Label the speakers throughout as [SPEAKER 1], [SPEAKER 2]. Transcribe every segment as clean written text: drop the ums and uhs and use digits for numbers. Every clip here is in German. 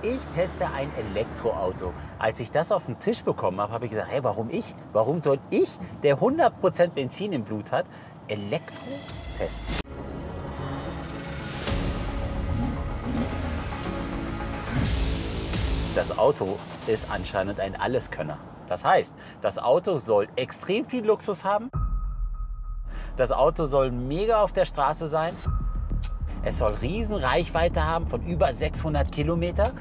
[SPEAKER 1] Ich teste ein Elektroauto. Als ich das auf den Tisch bekommen habe, habe ich gesagt, hey, warum ich? Warum soll ich, der 100% Benzin im Blut hat, Elektro testen? Das Auto ist anscheinend ein Alleskönner. Das heißt, das Auto soll extrem viel Luxus haben. Das Auto soll mega auf der Straße sein. Es soll riesen Reichweite haben von über 600 Kilometer.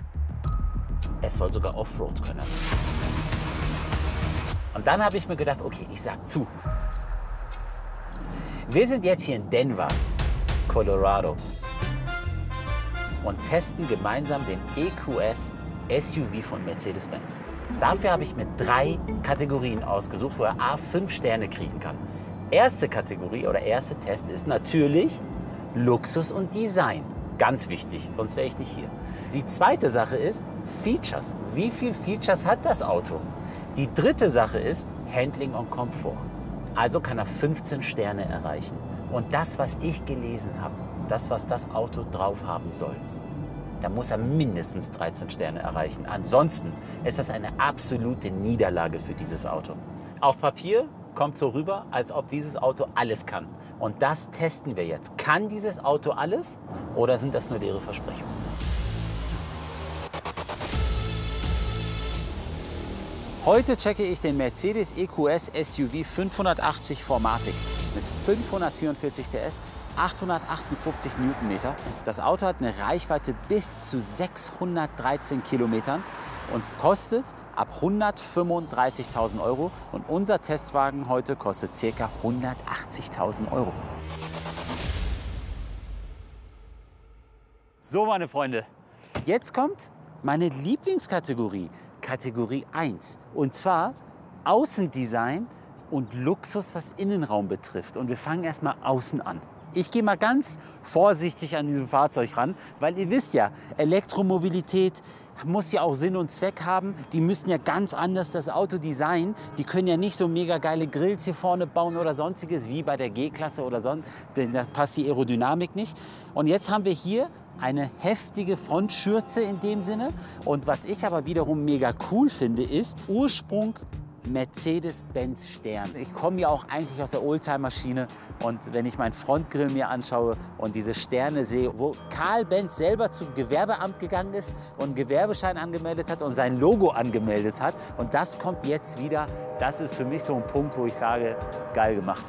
[SPEAKER 1] Es soll sogar Offroad können. Und dann habe ich mir gedacht, okay, ich sag zu. Wir sind jetzt hier in Denver, Colorado und testen gemeinsam den EQS SUV von Mercedes-Benz. Dafür habe ich mir 3 Kategorien ausgesucht, wo er A5 Sterne kriegen kann. Erste Kategorie oder erste Test ist natürlich Luxus und Design. Ganz wichtig, sonst wäre ich nicht hier. Die zweite Sache ist Features. Wie viele Features hat das Auto? Die dritte Sache ist Handling und Komfort. Also kann er 15 Sterne erreichen. Und das, was ich gelesen habe, das, was das Auto drauf haben soll, da muss er mindestens 13 Sterne erreichen. Ansonsten ist das eine absolute Niederlage für dieses Auto. Auf Papier kommt so rüber, als ob dieses Auto alles kann. Und das testen wir jetzt. Kann dieses Auto alles oder sind das nur leere Versprechungen? Heute checke ich den Mercedes EQS SUV 580 4MATIC mit 544 PS, 858 Newtonmeter. Das Auto hat eine Reichweite bis zu 613 Kilometern und kostet ab 135.000 Euro. Und unser Testwagen heute kostet ca. 180.000 Euro. So, meine Freunde, jetzt kommt meine Lieblingskategorie, Kategorie 1. Und zwar Außendesign und Luxus, was Innenraum betrifft. Und wir fangen erstmal außen an. Ich gehe mal ganz vorsichtig an diesem Fahrzeug ran, weil ihr wisst ja, Elektromobilität muss ja auch Sinn und Zweck haben. Die müssen ja ganz anders das Auto designen. Die können ja nicht so mega geile Grills hier vorne bauen oder sonstiges, wie bei der G-Klasse oder sonst. Denn da passt die Aerodynamik nicht. Und jetzt haben wir hier eine heftige Frontschürze in dem Sinne. Und was ich aber wiederum mega cool finde, ist Ursprung Mercedes-Benz Stern. Ich komme ja auch eigentlich aus der Oldtimer-Schiene und wenn ich meinen Frontgrill mir anschaue und diese Sterne sehe, wo Karl Benz selber zum Gewerbeamt gegangen ist und einen Gewerbeschein angemeldet hat und sein Logo angemeldet hat und das kommt jetzt wieder, das ist für mich so ein Punkt, wo ich sage, geil gemacht.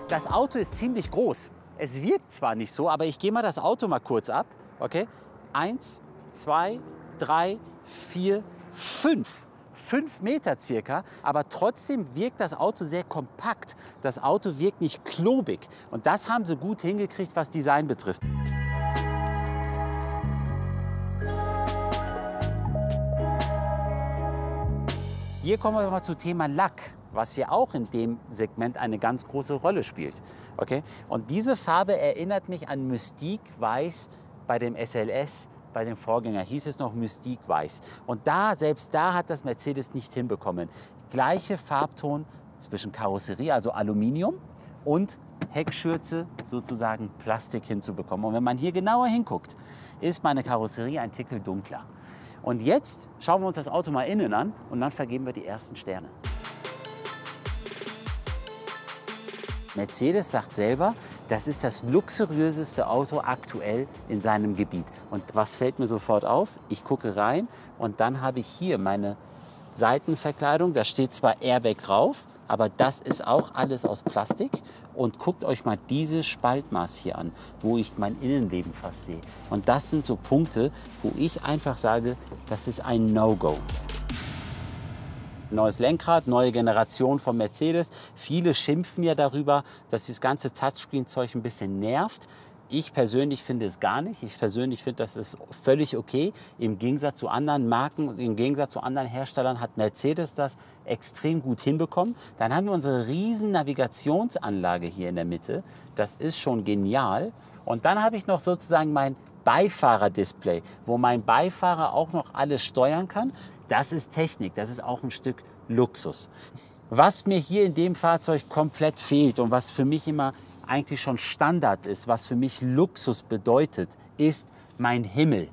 [SPEAKER 1] Das Auto ist ziemlich groß. Es wirkt zwar nicht so, aber ich gehe mal das Auto mal kurz ab. Okay? 1, 2, 3, 4, 5. 5 Meter circa, aber trotzdem wirkt das Auto sehr kompakt. Das Auto wirkt nicht klobig. Und das haben sie gut hingekriegt, was Design betrifft. Hier kommen wir mal zum Thema Lack, was ja auch in dem Segment eine ganz große Rolle spielt. Okay? Und diese Farbe erinnert mich an Mystique Weiß bei dem SLS. Bei dem Vorgänger hieß es noch Mystique Weiß. Und selbst da hat das Mercedes nicht hinbekommen. Gleiche Farbton zwischen Karosserie, also Aluminium, und Heckschürze, sozusagen Plastik hinzubekommen. Und wenn man hier genauer hinguckt, ist meine Karosserie ein Tickel dunkler. Und jetzt schauen wir uns das Auto mal innen an und dann vergeben wir die ersten Sterne. Mercedes sagt selber, das ist das luxuriöseste Auto aktuell in seinem Gebiet. Und was fällt mir sofort auf? Ich gucke rein und dann habe ich hier meine Seitenverkleidung. Da steht zwar Airbag drauf, aber das ist auch alles aus Plastik. Und guckt euch mal dieses Spaltmaß hier an, wo ich mein Innenleben fast sehe. Und das sind so Punkte, wo ich einfach sage, das ist ein No-Go. Neues Lenkrad, neue Generation von Mercedes. Viele schimpfen ja darüber, dass das ganze Touchscreen-Zeug ein bisschen nervt. Ich persönlich finde es gar nicht. Ich persönlich finde, das ist völlig okay. Im Gegensatz zu anderen Marken, im Gegensatz zu anderen Herstellern hat Mercedes das extrem gut hinbekommen. Dann haben wir unsere riesen Navigationsanlage hier in der Mitte. Das ist schon genial. Und dann habe ich noch sozusagen mein Beifahrerdisplay, wo mein Beifahrer auch noch alles steuern kann. Das ist Technik, das ist auch ein Stück Luxus. Was mir hier in dem Fahrzeug komplett fehlt und was für mich immer eigentlich schon Standard ist, was für mich Luxus bedeutet, ist mein Himmel.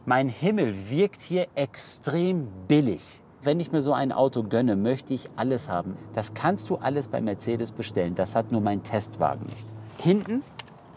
[SPEAKER 1] Mein Himmel wirkt hier extrem billig. Wenn ich mir so ein Auto gönne, möchte ich alles haben. Das kannst du alles bei Mercedes bestellen. Das hat nur mein Testwagen nicht. Hinten,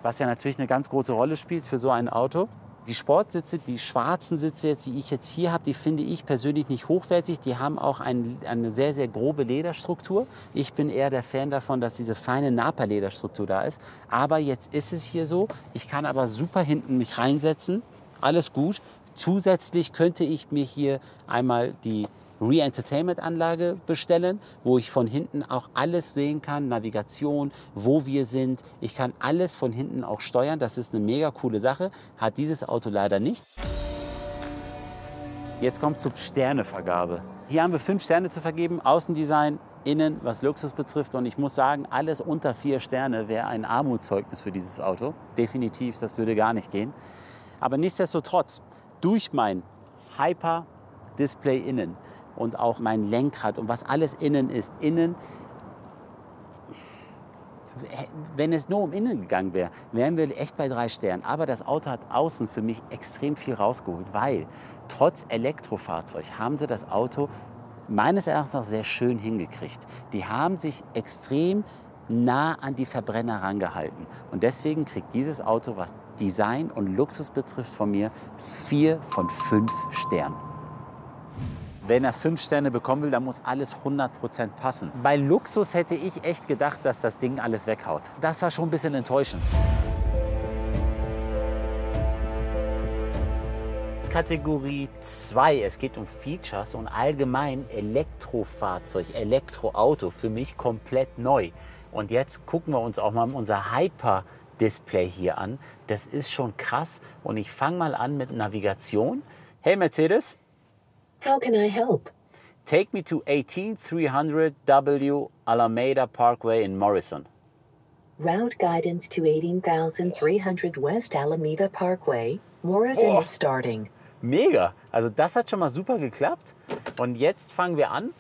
[SPEAKER 1] was ja natürlich eine ganz große Rolle spielt für so ein Auto, die Sportsitze, die schwarzen Sitze, jetzt, die ich jetzt hier habe, die finde ich persönlich nicht hochwertig. Die haben auch eine sehr, sehr grobe Lederstruktur. Ich bin eher der Fan davon, dass diese feine Napa-Lederstruktur da ist. Aber jetzt ist es hier so. Ich kann aber super hinten mich reinsetzen. Alles gut. Zusätzlich könnte ich mir hier einmal die Re-Entertainment-Anlage bestellen, wo ich von hinten auch alles sehen kann, Navigation, wo wir sind. Ich kann alles von hinten auch steuern. Das ist eine mega coole Sache. Hat dieses Auto leider nicht. Jetzt kommt zur Sternevergabe. Hier haben wir 5 Sterne zu vergeben. Außendesign, innen, was Luxus betrifft. Und ich muss sagen, alles unter 4 Sterne wäre ein Armutszeugnis für dieses Auto. Definitiv, das würde gar nicht gehen. Aber nichtsdestotrotz, durch mein Hyper-Display innen und auch mein Lenkrad und was alles innen ist. Innen, wenn es nur um innen gegangen wäre, wären wir echt bei 3 Sternen. Aber das Auto hat außen für mich extrem viel rausgeholt, weil trotz Elektrofahrzeug haben sie das Auto meines Erachtens auch sehr schön hingekriegt. Die haben sich extrem nah an die Verbrenner rangehalten. Und deswegen kriegt dieses Auto, was Design und Luxus betrifft, von mir 4 von 5 Sternen. Wenn er 5 Sterne bekommen will, dann muss alles 100% passen. Bei Luxus hätte ich echt gedacht, dass das Ding alles weghaut. Das war schon ein bisschen enttäuschend. Kategorie 2. Es geht um Features und allgemein Elektrofahrzeug, Elektroauto. Für mich komplett neu. Und jetzt gucken wir uns auch mal unser Hyper-Display hier an. Das ist schon krass. Und ich fange mal an mit Navigation. Hey Mercedes.
[SPEAKER 2] How can I help?
[SPEAKER 1] Take me to 18300W Alameda Parkway in Morrison.
[SPEAKER 2] Route guidance to 18300 West Alameda Parkway, Morrison is starting.
[SPEAKER 1] Mega! Also das hat schon mal super geklappt. Und jetzt fangen wir an.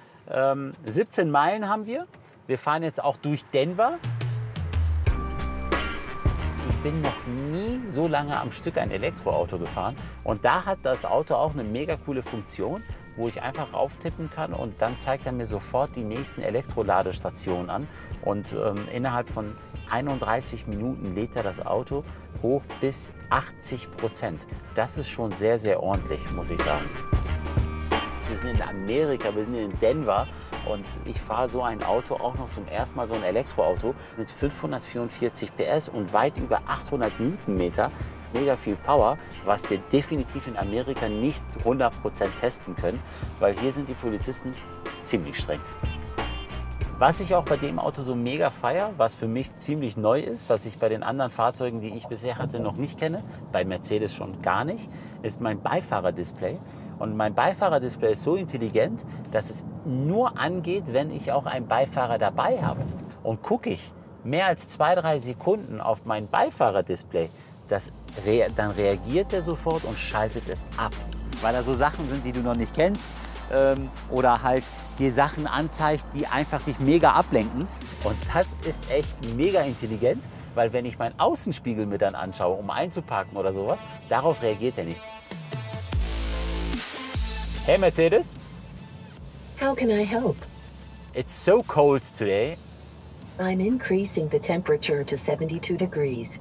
[SPEAKER 1] 17 Meilen haben wir. Wir fahren jetzt auch durch Denver. Ich bin noch nie so lange am Stück ein Elektroauto gefahren. Und da hat das Auto auch eine mega coole Funktion, wo ich einfach rauftippen kann und dann zeigt er mir sofort die nächsten Elektroladestationen an. Und innerhalb von 31 Minuten lädt er das Auto hoch bis 80%. Das ist schon sehr, sehr ordentlich, muss ich sagen. Wir sind in Amerika, wir sind in Denver und ich fahre so ein Auto auch noch zum ersten Mal, so ein Elektroauto mit 544 PS und weit über 800 Newtonmeter. Mega viel Power, was wir definitiv in Amerika nicht 100% testen können, weil hier sind die Polizisten ziemlich streng. Was ich auch bei dem Auto so mega feier, was für mich ziemlich neu ist, was ich bei den anderen Fahrzeugen, die ich bisher hatte, noch nicht kenne, bei Mercedes schon gar nicht, ist mein Beifahrerdisplay. Und mein Beifahrerdisplay ist so intelligent, dass es nur angeht, wenn ich auch einen Beifahrer dabei habe. Und gucke ich mehr als 2-3 Sekunden auf mein Beifahrerdisplay, dann reagiert er sofort und schaltet es ab. Weil da so Sachen sind, die du noch nicht kennst oder halt dir Sachen anzeigt, die einfach dich mega ablenken. Und das ist echt mega intelligent, weil wenn ich meinen Außenspiegel mir dann anschaue, um einzuparken oder sowas, darauf reagiert er nicht. Hey Mercedes.
[SPEAKER 2] How can I help?
[SPEAKER 1] It's so cold today.
[SPEAKER 2] I'm increasing the temperature to 72 degrees.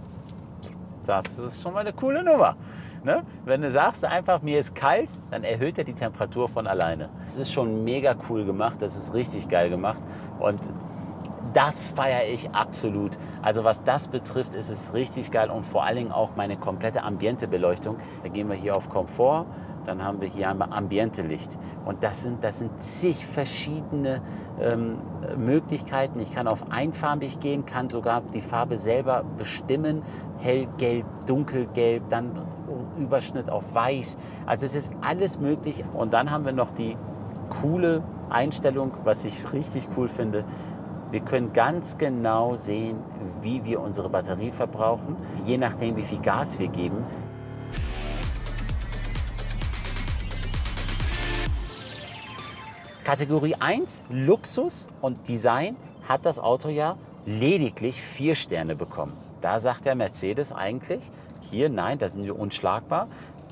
[SPEAKER 1] Das ist schon mal eine coole Nummer. Ne? Wenn du sagst einfach, mir ist kalt, dann erhöht er die Temperatur von alleine. Das ist schon mega cool gemacht, das ist richtig geil gemacht und das feiere ich absolut. Also was das betrifft, ist es richtig geil und vor allen Dingen auch meine komplette Ambientebeleuchtung. Da gehen wir hier auf Komfort, dann haben wir hier einmal Ambientelicht und das sind zig verschiedene Möglichkeiten. Ich kann auf einfarbig gehen, kann sogar die Farbe selber bestimmen, hellgelb, dunkelgelb, dann Überschnitt auf weiß. Also es ist alles möglich und dann haben wir noch die coole Einstellung, was ich richtig cool finde. Wir können ganz genau sehen, wie wir unsere Batterie verbrauchen, je nachdem, wie viel Gas wir geben. Kategorie 1, Luxus und Design, hat das Auto ja lediglich 4 Sterne bekommen. Da sagt der Mercedes eigentlich, hier, nein, da sind wir unschlagbar.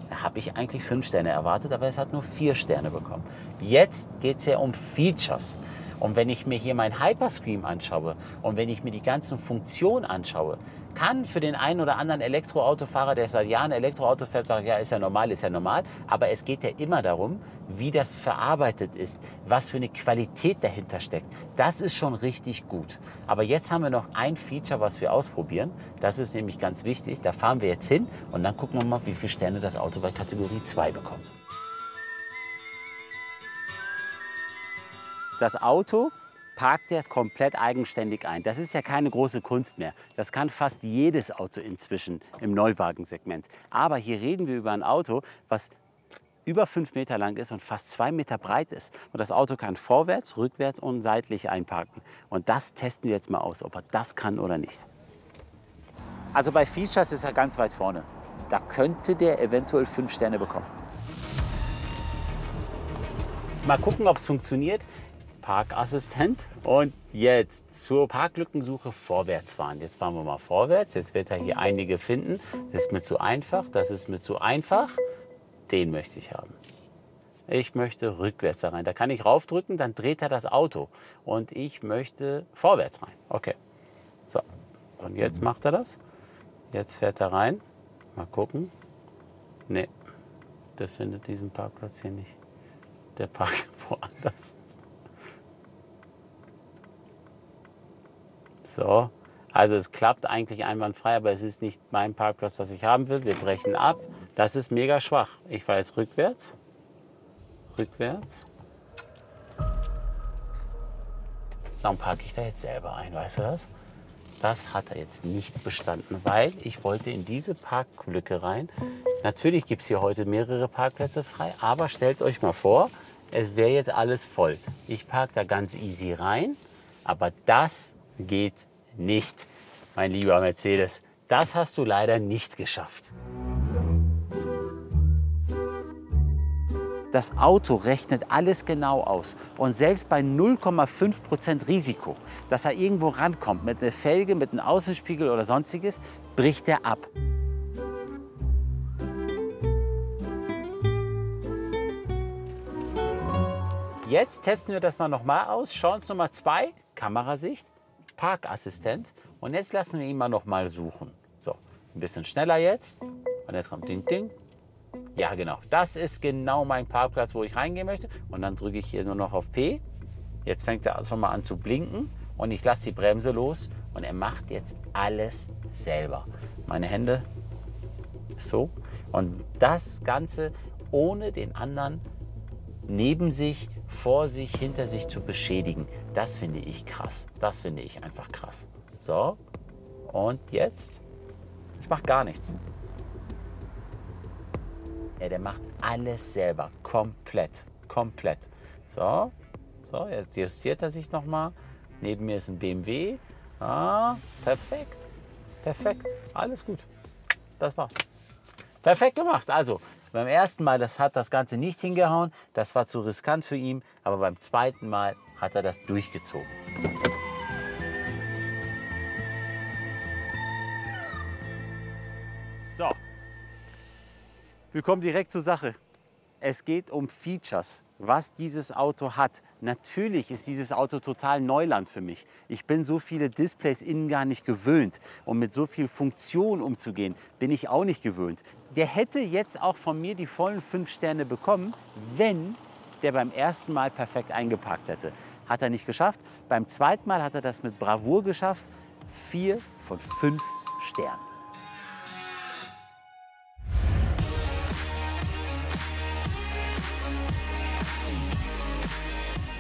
[SPEAKER 1] Da habe ich eigentlich 5 Sterne erwartet, aber es hat nur 4 Sterne bekommen. Jetzt geht es ja um Features. Und wenn ich mir hier mein Hyperscreen anschaue und wenn ich mir die ganzen Funktionen anschaue, kann für den einen oder anderen Elektroautofahrer, der seit Jahren Elektroauto fährt, sagen, ja, ist ja normal, ist ja normal. Aber es geht ja immer darum, wie das verarbeitet ist, was für eine Qualität dahinter steckt. Das ist schon richtig gut. Aber jetzt haben wir noch ein Feature, was wir ausprobieren. Das ist nämlich ganz wichtig. Da fahren wir jetzt hin und dann gucken wir mal, wie viele Sterne das Auto bei Kategorie 2 bekommt. Das Auto parkt ja komplett eigenständig ein. Das ist ja keine große Kunst mehr. Das kann fast jedes Auto inzwischen im Neuwagensegment. Aber hier reden wir über ein Auto, was über 5 Meter lang ist und fast 2 Meter breit ist. Und das Auto kann vorwärts, rückwärts und seitlich einparken. Und das testen wir jetzt mal aus, ob er das kann oder nicht. Also bei Features ist er ganz weit vorne. Da könnte der eventuell 5 Sterne bekommen. Mal gucken, ob es funktioniert. Parkassistent und jetzt zur Parklückensuche vorwärts fahren. Jetzt fahren wir mal vorwärts. Jetzt wird er hier einige finden. Das ist mir zu einfach, das ist mir zu einfach. Den möchte ich haben. Ich möchte rückwärts da rein. Da kann ich raufdrücken, dann dreht er das Auto. Und ich möchte vorwärts rein. Okay. So, und jetzt macht er das. Jetzt fährt er rein. Mal gucken. Nee, der findet diesen Parkplatz hier nicht. Der parkt woanders. So, also es klappt eigentlich einwandfrei, aber es ist nicht mein Parkplatz, was ich haben will. Wir brechen ab. Das ist mega schwach. Ich fahre jetzt rückwärts. Rückwärts. Dann parke ich da jetzt selber ein, weißt du das? Das hat er jetzt nicht bestanden, weil ich wollte in diese Parklücke rein. Natürlich gibt es hier heute mehrere Parkplätze frei, aber stellt euch mal vor, es wäre jetzt alles voll. Ich parke da ganz easy rein, aber das geht nicht, mein lieber Mercedes. Das hast du leider nicht geschafft. Das Auto rechnet alles genau aus. Und selbst bei 0,5% Risiko, dass er irgendwo rankommt mit einer Felge, mit einem Außenspiegel oder sonstiges, bricht er ab. Jetzt testen wir das mal nochmal aus. Chance Nummer 2, Kamerasicht, Parkassistent. Und jetzt lassen wir ihn mal nochmal suchen. So, ein bisschen schneller jetzt. Und jetzt kommt Ding, Ding. Ja, genau. Das ist genau mein Parkplatz, wo ich reingehen möchte. Und dann drücke ich hier nur noch auf P. Jetzt fängt er schon mal an zu blinken. Und ich lasse die Bremse los. Und er macht jetzt alles selber. Meine Hände so. Und das Ganze ohne den anderen neben sich, vor sich, hinter sich zu beschädigen. Das finde ich krass. Das finde ich einfach krass. So. Und jetzt? Ich mache gar nichts. Ja, der macht alles selber. Komplett. Komplett. So. So, jetzt justiert er sich nochmal. Neben mir ist ein BMW. Ah, perfekt. Perfekt. Alles gut. Das war's. Perfekt gemacht. Also, beim ersten Mal hat das Ganze nicht hingehauen. Das war zu riskant für ihn. Aber beim zweiten Mal hat er das durchgezogen. So. Wir kommen direkt zur Sache. Es geht um Features, was dieses Auto hat. Natürlich ist dieses Auto total Neuland für mich. Ich bin so viele Displays innen gar nicht gewöhnt. Und mit so viel Funktion umzugehen, bin ich auch nicht gewöhnt. Der hätte jetzt auch von mir die vollen 5 Sterne bekommen, wenn der beim ersten Mal perfekt eingeparkt hätte. Hat er nicht geschafft. Beim zweiten Mal hat er das mit Bravour geschafft. 4 von 5 Sternen.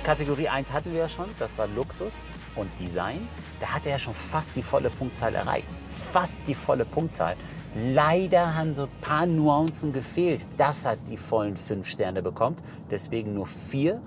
[SPEAKER 1] Kategorie 1 hatten wir ja schon, das war Luxus und Design. Da hat er ja schon fast die volle Punktzahl erreicht. Fast die volle Punktzahl. Leider haben so ein paar Nuancen gefehlt. Das hat die vollen 5 Sterne bekommen, deswegen nur 4.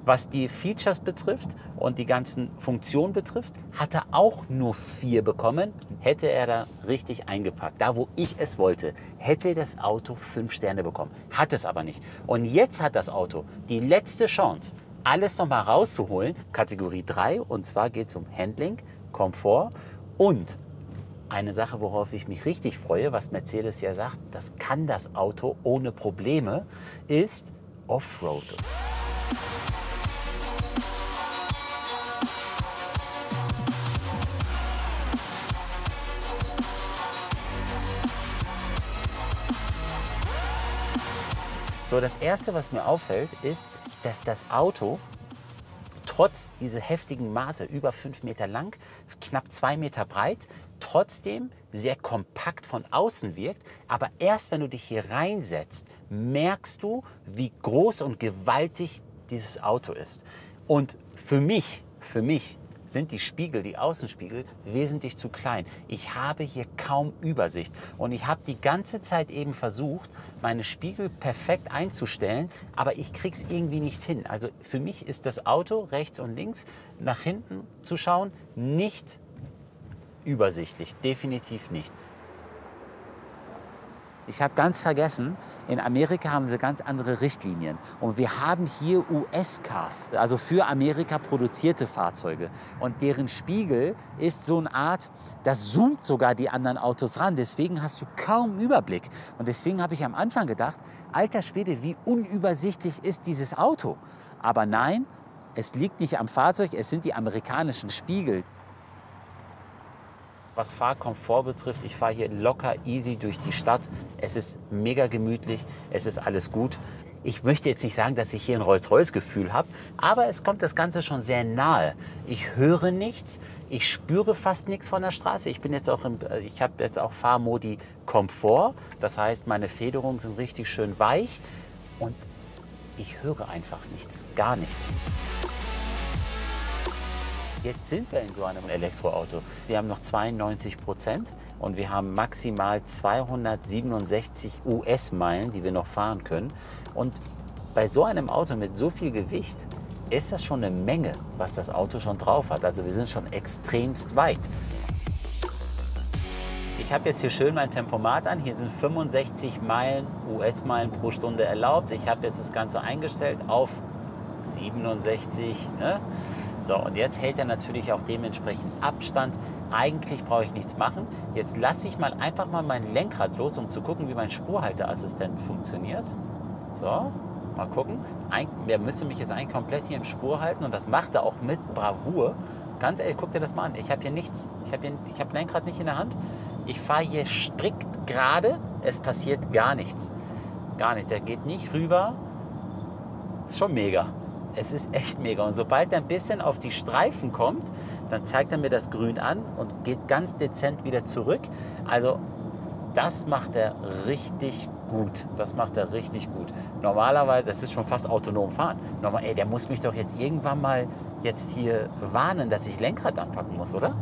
[SPEAKER 1] Was die Features betrifft und die ganzen Funktionen betrifft, hat er auch nur 4 bekommen. Hätte er da richtig eingepackt, da wo ich es wollte, hätte das Auto 5 Sterne bekommen. Hat es aber nicht. Und jetzt hat das Auto die letzte Chance, alles noch mal rauszuholen. Kategorie 3, und zwar geht es um Handling, Komfort und eine Sache, worauf ich mich richtig freue, was Mercedes ja sagt, das kann das Auto ohne Probleme, ist Offroad. So, das Erste, was mir auffällt, ist, dass das Auto trotz dieser heftigen Maße, über 5 Meter lang, knapp 2 Meter breit, trotzdem sehr kompakt von außen wirkt. Aber erst wenn du dich hier reinsetzt, merkst du, wie groß und gewaltig dieses Auto ist. Und für mich sind die Spiegel, die Außenspiegel, wesentlich zu klein. Ich habe hier kaum Übersicht. Und ich habe die ganze Zeit eben versucht, meine Spiegel perfekt einzustellen, aber ich kriege es irgendwie nicht hin. Also für mich ist das Auto rechts und links nach hinten zu schauen nicht übersichtlich, definitiv nicht. Ich habe ganz vergessen, in Amerika haben sie ganz andere Richtlinien. Und wir haben hier US-Cars, also für Amerika produzierte Fahrzeuge. Und deren Spiegel ist so eine Art, das zoomt sogar die anderen Autos ran. Deswegen hast du kaum Überblick. Und deswegen habe ich am Anfang gedacht, alter Schwede, wie unübersichtlich ist dieses Auto. Aber nein, es liegt nicht am Fahrzeug, es sind die amerikanischen Spiegel. Was Fahrkomfort betrifft, ich fahre hier locker easy durch die Stadt. Es ist mega gemütlich, es ist alles gut. Ich möchte jetzt nicht sagen, dass ich hier ein Rolls-Royce-Gefühl habe, aber es kommt das Ganze schon sehr nahe. Ich höre nichts, ich spüre fast nichts von der Straße. Ich habe jetzt auch Fahrmodi Komfort, das heißt, meine Federungen sind richtig schön weich und ich höre einfach nichts, gar nichts. Jetzt sind wir in so einem Elektroauto. Wir haben noch 92% und wir haben maximal 267 US-Meilen, die wir noch fahren können. Und bei so einem Auto mit so viel Gewicht ist das schon eine Menge, was das Auto schon drauf hat. Also wir sind schon extremst weit. Ich habe jetzt hier schön mein Tempomat an. Hier sind 65 Meilen, US-Meilen pro Stunde erlaubt. Ich habe jetzt das Ganze eingestellt auf 67. Ne? So, und jetzt hält er natürlich auch dementsprechend Abstand. Eigentlich brauche ich nichts machen. Jetzt lasse ich einfach mal mein Lenkrad los, um zu gucken, wie mein Spurhalteassistent funktioniert. So, mal gucken. Der müsste mich jetzt eigentlich komplett hier im Spur halten und das macht er auch mit Bravour. Ganz ehrlich, guck dir das mal an. Ich habe hier nichts. Ich habe Lenkrad nicht in der Hand. Ich fahre hier strikt gerade. Es passiert gar nichts. Gar nichts. Der geht nicht rüber. Ist schon mega. Es ist echt mega. Und sobald er ein bisschen auf die Streifen kommt, dann zeigt er mir das Grün an und geht ganz dezent wieder zurück. Also das macht er richtig gut. Das macht er richtig gut. Normalerweise, das ist schon fast autonom fahren. Der muss mich doch jetzt irgendwann mal jetzt hier warnen, dass ich Lenkrad anpacken muss, oder?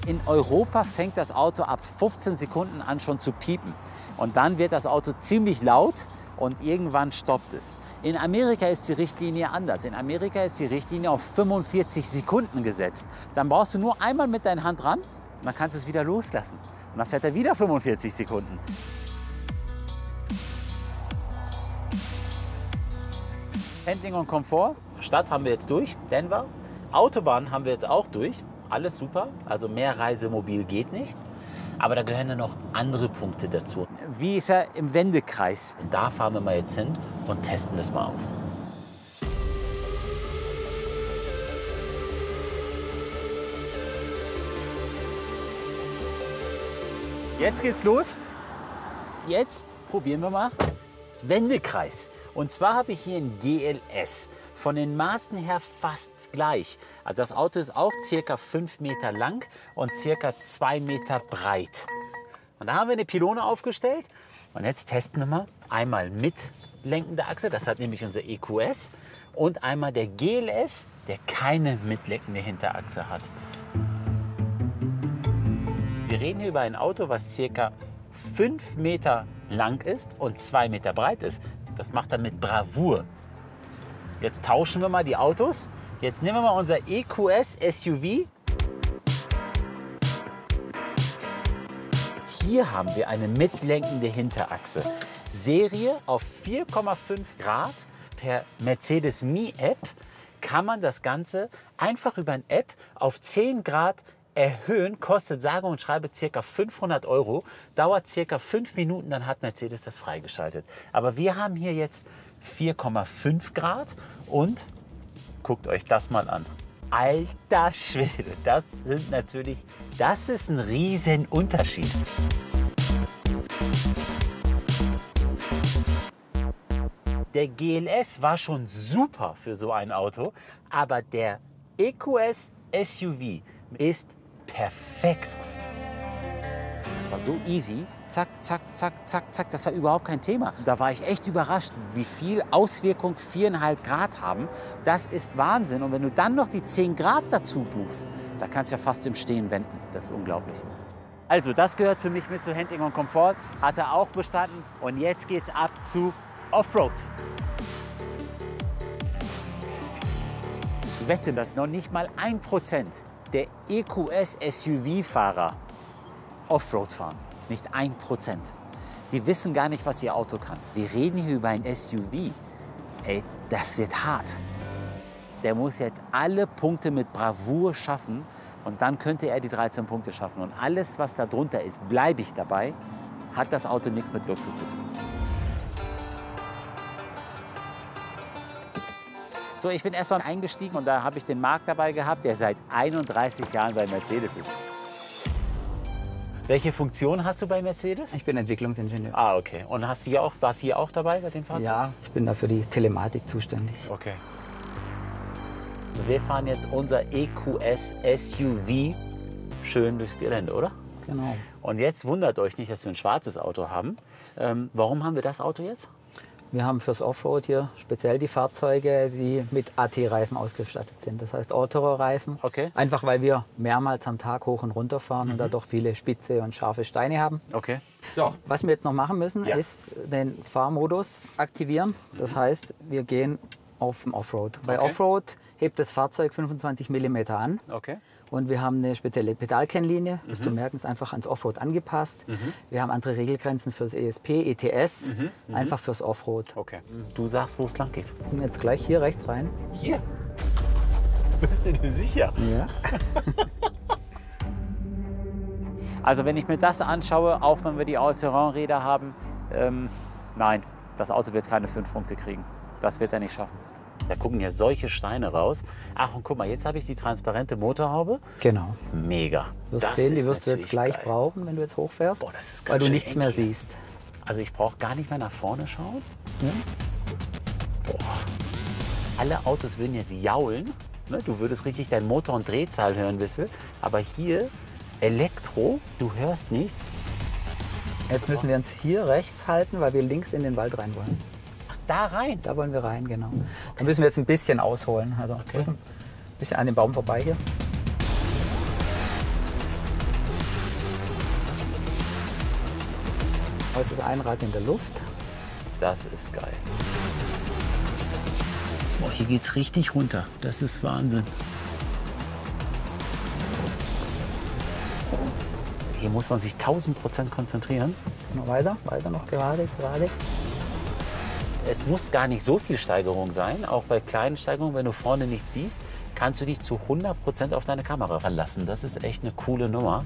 [SPEAKER 1] In Europa fängt das Auto ab 15 Sekunden an schon zu piepen. Und dann wird das Auto ziemlich laut. Und irgendwann stoppt es. In Amerika ist die Richtlinie anders. In Amerika ist die Richtlinie auf 45 Sekunden gesetzt. Dann brauchst du nur einmal mit deiner Hand ran und dann kannst du es wieder loslassen. Und dann fährt er wieder 45 Sekunden. Handling und Komfort. Stadt haben wir jetzt durch, Denver. Autobahn haben wir jetzt auch durch. Alles super. Also mehr Reisemobil geht nicht. Aber da gehören ja noch andere Punkte dazu. Wie ist er im Wendekreis? Da fahren wir mal jetzt hin und testen das mal aus. Jetzt geht's los. Jetzt probieren wir mal Wendekreis. Und zwar habe ich hier ein GLS. Von den Maßen her fast gleich. Also das Auto ist auch ca. 5 Meter lang und ca. 2 Meter breit. Und da haben wir eine Pylone aufgestellt. Und jetzt testen wir mal einmal mit lenkende Achse. Das hat nämlich unser EQS. Und einmal der GLS, der keine mitlenkende Hinterachse hat. Wir reden hier über ein Auto, was ca. 5 Meter lang ist und 2 Meter breit ist. Das macht er mit Bravour. Jetzt tauschen wir mal die Autos. Jetzt nehmen wir mal unser EQS SUV. Hier haben wir eine mitlenkende Hinterachse. Serie auf 4,5 Grad. Per Mercedes Me App kann man das Ganze einfach über eine App auf 10 Grad erhöhen, kostet sage und schreibe ca. 500 €, dauert ca. 5 Minuten, dann hat Mercedes das freigeschaltet. Aber wir haben hier jetzt 4,5 Grad und guckt euch das mal an. Alter Schwede, das ist ein riesen Unterschied. Der GLS war schon super für so ein Auto, aber der EQS SUV ist perfekt. Das war so easy. Zack, zack, zack, zack, zack. Das war überhaupt kein Thema. Da war ich echt überrascht, wie viel Auswirkung 4,5 Grad haben. Das ist Wahnsinn. Und wenn du dann noch die 10 Grad dazu buchst, da kannst du ja fast im Stehen wenden. Das ist unglaublich. Also, das gehört für mich mit zu Handling und Komfort. Hat er auch bestanden. Und jetzt geht's ab zu Offroad. Ich wette, dass noch nicht mal 1% der EQS SUV-Fahrer Offroad fahren. Nicht 1%. Die wissen gar nicht, was ihr Auto kann. Wir reden hier über ein SUV. Ey, das wird hart. Der muss jetzt alle Punkte mit Bravour schaffen und dann könnte er die 13 Punkte schaffen. Und alles, was da drunter ist, bleibe ich dabei, hat das Auto nichts mit Luxus zu tun. So, ich bin erstmal eingestiegen und da habe ich den Marc dabei gehabt, der seit 31 Jahren bei Mercedes ist. Welche Funktion hast du bei Mercedes?
[SPEAKER 3] Ich bin Entwicklungsingenieur.
[SPEAKER 1] Ah, okay. Und warst du hier auch dabei bei dem Fahrzeug?
[SPEAKER 3] Ja, ich bin da für die Telematik zuständig.
[SPEAKER 1] Okay. Wir fahren jetzt unser EQS SUV schön durchs Gelände, oder?
[SPEAKER 3] Genau.
[SPEAKER 1] Und jetzt wundert euch nicht, dass wir ein schwarzes Auto haben. Warum haben wir das Auto jetzt?
[SPEAKER 3] Wir haben fürs Offroad hier speziell die Fahrzeuge, die mit AT-Reifen ausgestattet sind. Das heißt All-Terrain-Reifen.
[SPEAKER 1] Okay.
[SPEAKER 3] Einfach weil wir mehrmals am Tag hoch und runter fahren und dadurch viele spitze und scharfe Steine haben.
[SPEAKER 1] Okay. So.
[SPEAKER 3] Was wir jetzt noch machen müssen, ist den Fahrmodus aktivieren. Das heißt, wir gehen auf den Offroad. Bei Offroad hebt das Fahrzeug 25 mm an.
[SPEAKER 1] Okay.
[SPEAKER 3] Und wir haben eine spezielle Pedalkennlinie, musst du merken, ist einfach ans Offroad angepasst. Wir haben andere Regelgrenzen fürs ESP, ETS, einfach fürs Offroad.
[SPEAKER 1] Okay. Du sagst, wo es lang geht.
[SPEAKER 3] Ich bin jetzt gleich hier rechts rein.
[SPEAKER 1] Hier? Bist du dir sicher?
[SPEAKER 3] Ja.
[SPEAKER 1] Also wenn ich mir das anschaue, auch wenn wir die All-Terrain-Räder haben, nein, das Auto wird keine 5 Punkte kriegen. Das wird er nicht schaffen. Da gucken ja solche Steine raus. Ach, und guck mal, jetzt habe ich die transparente Motorhaube.
[SPEAKER 3] Genau.
[SPEAKER 1] Mega.
[SPEAKER 3] Du wirst sehen, die wirst du jetzt gleich brauchen, wenn du jetzt hochfährst,
[SPEAKER 1] Boah, das ist
[SPEAKER 3] weil
[SPEAKER 1] ganz
[SPEAKER 3] du
[SPEAKER 1] schön
[SPEAKER 3] nichts
[SPEAKER 1] eng
[SPEAKER 3] mehr
[SPEAKER 1] hier.
[SPEAKER 3] siehst.
[SPEAKER 1] Also ich brauche gar nicht mehr nach vorne schauen.
[SPEAKER 3] Ja.
[SPEAKER 1] Boah. Alle Autos würden jetzt jaulen. Ne? Du würdest richtig deinen Motor- und Drehzahl hören, Wissel. Aber hier Elektro, du hörst nichts.
[SPEAKER 3] Jetzt müssen wir uns hier rechts halten, weil wir links in den Wald rein wollen.
[SPEAKER 1] Da rein.
[SPEAKER 3] Da wollen wir rein, genau. Da müssen wir jetzt ein bisschen ausholen. Also ein bisschen an dem Baum vorbei hier. Heute ist ein Rad in der Luft.
[SPEAKER 1] Das ist geil. Boah, hier geht's richtig runter. Das ist Wahnsinn. Hier muss man sich 1000% konzentrieren.
[SPEAKER 3] Noch weiter, weiter noch gerade, gerade.
[SPEAKER 1] Es muss gar nicht so viel Steigerung sein. Auch bei kleinen Steigerungen, wenn du vorne nichts siehst, kannst du dich zu 100% auf deine Kamera verlassen. Das ist echt eine coole Nummer.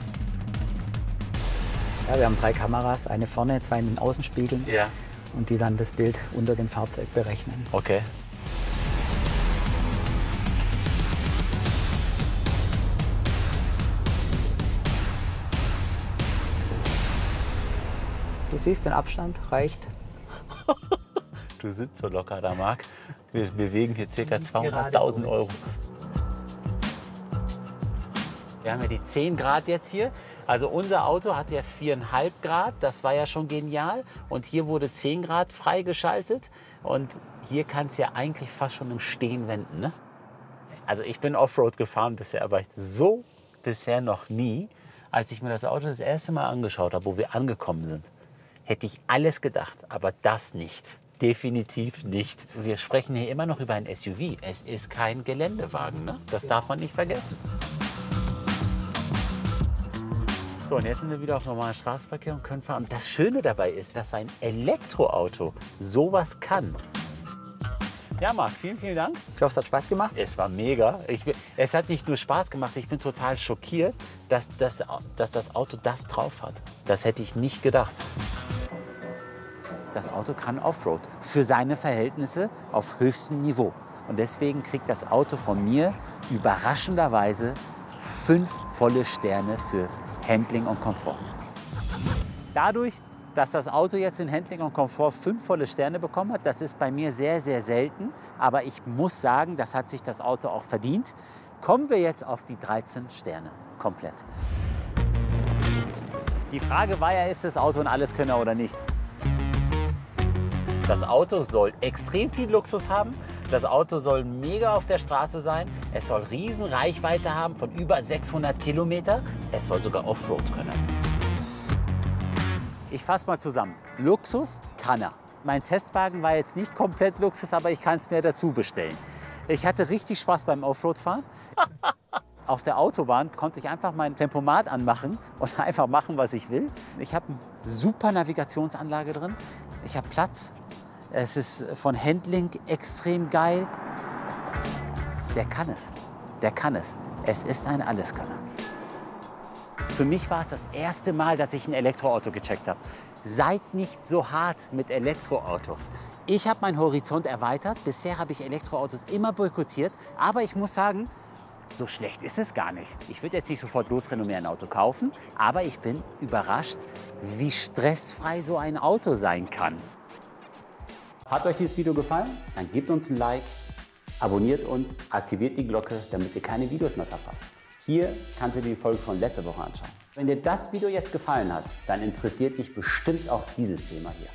[SPEAKER 3] Ja, wir haben 3 Kameras, eine vorne, 2 in den Außenspiegeln
[SPEAKER 1] Ja.
[SPEAKER 3] und die dann das Bild unter dem Fahrzeug berechnen.
[SPEAKER 1] Okay.
[SPEAKER 3] Du siehst, den Abstand reicht.
[SPEAKER 1] Du sitzt so locker da, Marc. Wir bewegen hier ca. 200.000 €. Wir haben ja die 10 Grad jetzt hier. Also unser Auto hat ja 4,5 Grad. Das war ja schon genial. Und hier wurde 10 Grad freigeschaltet. Und hier kann es ja eigentlich fast schon im Stehen wenden. Ne? Also ich bin Offroad gefahren bisher, aber so bisher noch nie. Als ich mir das Auto das erste Mal angeschaut habe, wo wir angekommen sind, hätte ich alles gedacht, aber das nicht. Definitiv nicht. Wir sprechen hier immer noch über ein SUV. Es ist kein Geländewagen, ne? Das darf man nicht vergessen. So, und jetzt sind wir wieder auf normalen Straßenverkehr und können fahren. Und das Schöne dabei ist, dass ein Elektroauto sowas kann. Ja, Marc, vielen, vielen Dank.
[SPEAKER 3] Ich hoffe, es hat Spaß gemacht.
[SPEAKER 1] Es war mega. Es hat nicht nur Spaß gemacht, ich bin total schockiert, dass das Auto das drauf hat. Das hätte ich nicht gedacht. Das Auto kann Offroad. Für seine Verhältnisse auf höchstem Niveau. Und deswegen kriegt das Auto von mir überraschenderweise 5 volle Sterne für Handling und Komfort. Dadurch, dass das Auto jetzt in Handling und Komfort 5 volle Sterne bekommen hat, das ist bei mir sehr, sehr selten. Aber ich muss sagen, das hat sich das Auto auch verdient. Kommen wir jetzt auf die 13 Sterne komplett. Die Frage war ja, ist das Auto ein Alleskönner oder nicht? Das Auto soll extrem viel Luxus haben. Das Auto soll mega auf der Straße sein. Es soll riesen Reichweite haben von über 600 Kilometer. Es soll sogar Offroad können. Ich fasse mal zusammen. Luxus kann er. Mein Testwagen war jetzt nicht komplett Luxus, aber ich kann es mir dazu bestellen. Ich hatte richtig Spaß beim Offroad-Fahren. Auf der Autobahn konnte ich einfach mein Tempomat anmachen und einfach machen, was ich will. Ich habe eine super Navigationsanlage drin. Ich habe Platz. Es ist von Handling extrem geil. Der kann es. Der kann es. Es ist ein Alleskönner. Für mich war es das erste Mal, dass ich ein Elektroauto gecheckt habe. Seid nicht so hart mit Elektroautos. Ich habe meinen Horizont erweitert. Bisher habe ich Elektroautos immer boykottiert. Aber ich muss sagen, so schlecht ist es gar nicht. Ich würde jetzt nicht sofort losrennen und mir ein Auto kaufen. Aber ich bin überrascht, wie stressfrei so ein Auto sein kann. Hat euch dieses Video gefallen? Dann gebt uns ein Like, abonniert uns, aktiviert die Glocke, damit ihr keine Videos mehr verpasst. Hier kannst du dir die Folge von letzter Woche anschauen. Wenn dir das Video jetzt gefallen hat, dann interessiert dich bestimmt auch dieses Thema hier.